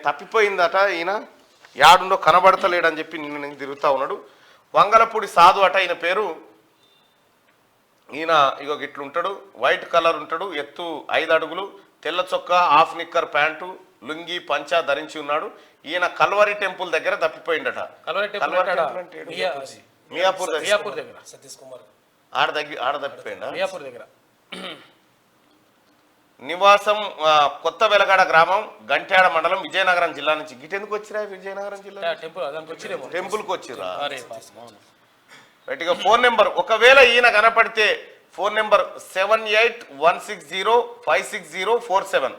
తప్పిపోయిందట ఈయన, యాడుండో కనబడతలేడని చెప్పి నిన్న తిరుగుతూ ఉన్నాడు. వంగలపూడి సాధు అట ఈయన పేరు. ఈయన ఇగో ఇట్లుంటాడు, వైట్ కలర్ ఉంటాడు, ఎత్తు 5 అడుగులు, తెల్ల చొక్కా, హాఫ్ నిక్కర్ ప్యాంటు, లుంగి, పంచా ధరించి ఉన్నాడు. ఈయన కల్వరి టెంపుల్ దగ్గర తప్పిపోయిందట. మియాపూర్ దగ్గర సతీష్ కుమార్ ఆడ తప్పిపోయిందా? మియాపూర్ దగ్గర నివాసం కొత్త వెలగాడ గ్రామం, గంట్యాడ మండలం, విజయనగరం జిల్లా నుంచి. గిటెందుకు వచ్చిరా విజయనగరం జిల్లా? టెంపుల్కి వచ్చిరా. రైట్గా ఫోన్ నెంబర్, ఒకవేళ ఈయన కనపడితే ఫోన్ నెంబర్ 781056056047,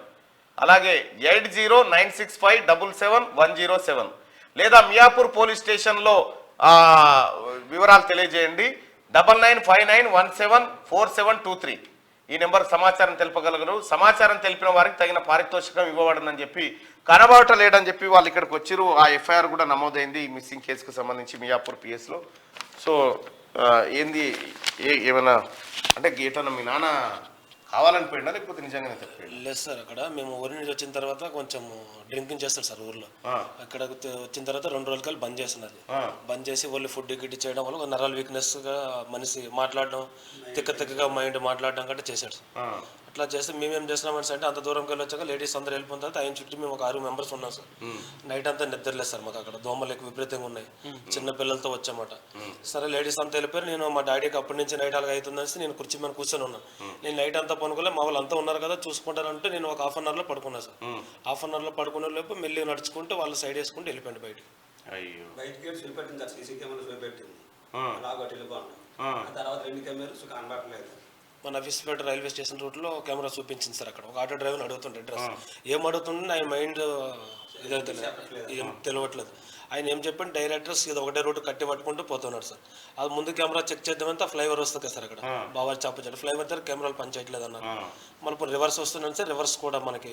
అలాగే 8096577107, లేదా మియాపూర్ పోలీస్ స్టేషన్లో వివరాలు తెలియజేయండి. 9959174723 ఈ నెంబర్ సమాచారం తెలుపగలగరు. సమాచారం తెలిపిన వారికి తగిన పారితోషికం ఇవ్వబడిందని చెప్పి కనబడలేడని చెప్పి వాళ్ళు ఇక్కడికి వచ్చిరు. ఆ ఎఫ్ఐఆర్ కూడా నమోదైంది ఈ మిస్సింగ్ కేసుకు సంబంధించి మియాపూర్ పిఎస్లో. సో ఏంది ఏమైనా అంటే గీటన మీ నాన్న కావాలని పోయిందా లేకపోతే నిజంగానే తప్పిపోయింది? లేదు సార్, అక్కడ మేము ఊరి నుంచి వచ్చిన తర్వాత కొంచెం డ్రింకింగ్ చేస్తారు సార్ ఊర్లో. అక్కడ వచ్చిన తర్వాత 2 రోజులకి బంద్ చేస్తున్నది. బంద్ చేసి వాళ్ళు ఫుడ్ గిడ్డి చేయడం వల్ల నరాల వీక్నెస్గా మనిషి మాట్లాడడం, తిక్కగా మైండ్ మాట్లాడడం కంటే చేశాడు సార్. అట్లా చేస్తే మేమేం చేస్తున్నామని అంటే అంత దూరంకి వెళ్ళొచ్చాక లేడీస్ అందరూ వెళ్ళిపోయిన తర్వాత ఆయన చుట్టూ మేము ఒక 6 మెంబర్స్ ఉన్నాం సార్. నైట్ అంతా నిద్రలేదు సార్, మాకు అక్కడ దోమలు ఎక్కువ విపరీతంగా ఉన్నాయి. చిన్న పిల్లలతో వచ్చామాట. సరే లేడీస్ అంతా వెళ్ళిపోయారు. నేను మా డాడీకి అప్పటి నుంచి నైట్ అలాగ అవుతుందని నేను కుర్చీ మీద కూర్చొని ఉన్నాను. నేను నైట్ అంతా పనుకోలే, మా వాళ్ళు అంతా ఉన్నారు కదా చూసుకుంటారంటే నేను ఒక హాఫ్ అన్ అవర్లో పడుకున్నా సార్. హాఫ్ అన్ అవర్లో పడుకునే లోపు మెల్లి నడుచుకుంటూ వాళ్ళు సైడ్ వేసుకుంటూ వెళ్ళిపోయింది బయటికి. మన విస్పేట రైల్వే స్టేషన్ రూట్లో కెమెరా చూపించింది సార్. అక్కడ ఒక ఆటో డ్రైవర్ని అడుగుతుంటే అడ్రస్ ఏం అడుగుతుండే ఆయన మైండ్ ఇదైతే ఏం తెలియట్లేదు. ఆయన ఏం చెప్పండి డైరెక్టర్స్ ఇది ఒకటే రూట్ కట్టి పట్టుకుంటూ పోతున్నాడు సార్. అది ముందు కెమెరా చెక్ చేద్దామంటే ఆ ఫ్లైఓవర్ వస్తుంది కదా సార్, అక్కడ బావారి చాపించాడు ఫ్లైఓవర్ దగ్గర కెమెరాలు పనిచేయట్లేదు అన్నారు. మళ్ళీ రివర్స్ వస్తున్నాను సార్, రివర్స్ కూడా మనకి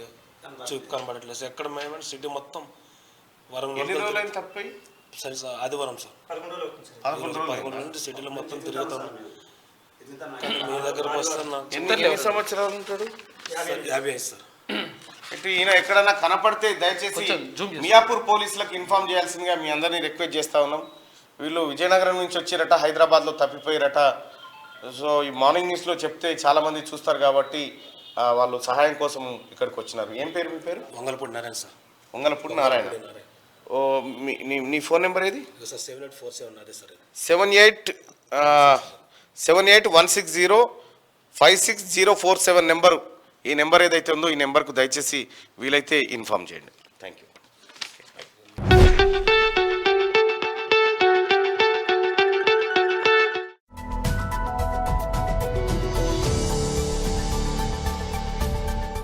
చూపు కనబడట్లేదు సార్. ఎక్కడ మేము సిటీ మొత్తం వరంగల్ సరే సార్ ఆదివారం సార్ 11 నుండి సిటీలో మొత్తం తిరుగుతాం. మీ దగ్గరకు వస్తున్నా 50 సార్. ఈయన ఎక్కడన్నా కనపడితే దయచేసి మియాపూర్ పోలీసులకు ఇన్ఫార్మ్ చేయాల్సిందిగా మీ అందరినీ రిక్వెస్ట్ చేస్తా ఉన్నాం. వీళ్ళు విజయనగరం నుంచి వచ్చిరట, హైదరాబాద్లో తప్పిపోయారట. సో ఈ మార్నింగ్ న్యూస్లో చెప్తే చాలామంది చూస్తారు కాబట్టి వాళ్ళు సహాయం కోసం ఇక్కడికి వచ్చినారు. ఏం పేరు మీ పేరు? వంగలపూడి నారాయణ సార్. వంగలపూడి నారాయణ. ఓ నీ ఫోన్ నెంబర్ ఏది? 7816056047 నెంబరు. ఈ నెంబర్ ఏదైతే ఉందో ఈ నెంబర్కు దయచేసి వీలైతే ఇన్ఫార్మ్ చేయండి.